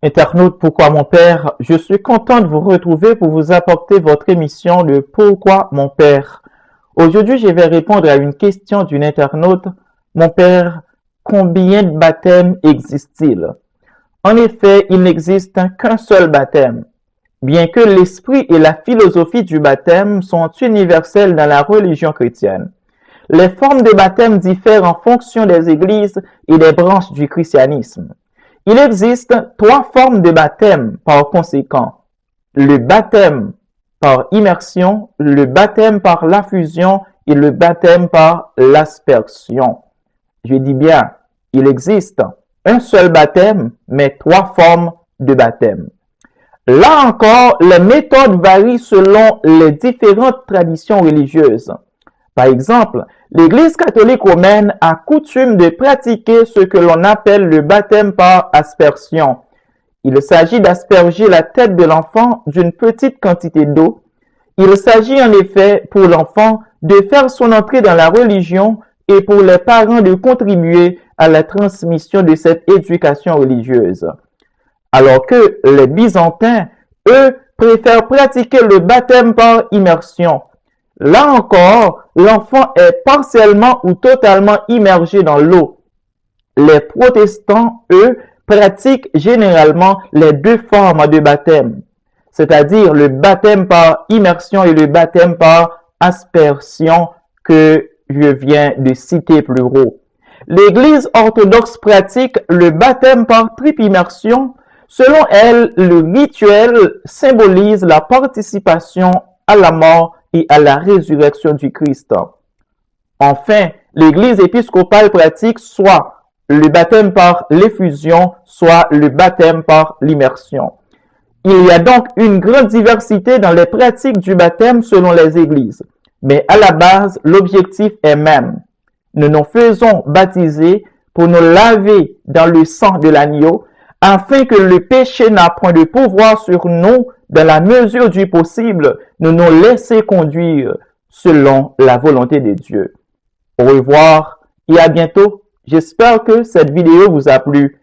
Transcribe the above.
Internaute, pourquoi mon père? Je suis content de vous retrouver pour vous apporter votre émission de Pourquoi mon père? Aujourd'hui, je vais répondre à une question d'une internaute. Mon père, combien de baptêmes existe-t-il? En effet, il n'existe qu'un seul baptême. Bien que l'esprit et la philosophie du baptême sont universels dans la religion chrétienne. Les formes de baptême diffèrent en fonction des églises et des branches du christianisme. Il existe trois formes de baptême par conséquent. Le baptême par immersion, le baptême par l'affusion et le baptême par l'aspersion. Je dis bien, il existe un seul baptême, mais trois formes de baptême. Là encore, les méthodes varient selon les différentes traditions religieuses. Par exemple, l'Église catholique romaine a coutume de pratiquer ce que l'on appelle le baptême par aspersion. Il s'agit d'asperger la tête de l'enfant d'une petite quantité d'eau. Il s'agit en effet pour l'enfant de faire son entrée dans la religion et pour les parents de contribuer à la transmission de cette éducation religieuse. Alors que les Byzantins, eux, préfèrent pratiquer le baptême par immersion. Là encore, l'enfant est partiellement ou totalement immergé dans l'eau. Les protestants, eux, pratiquent généralement les deux formes de baptême, c'est-à-dire le baptême par immersion et le baptême par aspersion que je viens de citer plus haut. L'Église orthodoxe pratique le baptême par triple immersion. Selon elle, le rituel symbolise la participation à la mort et à la résurrection du Christ. Enfin, l'Église épiscopale pratique soit le baptême par l'effusion, soit le baptême par l'immersion. Il y a donc une grande diversité dans les pratiques du baptême selon les églises, mais à la base, l'objectif est même. Nous nous faisons baptiser pour nous laver dans le sang de l'agneau, afin que le péché n'a point de pouvoir sur nous, dans la mesure du possible, nous nous laisser conduire selon la volonté de Dieu. Au revoir et à bientôt. J'espère que cette vidéo vous a plu.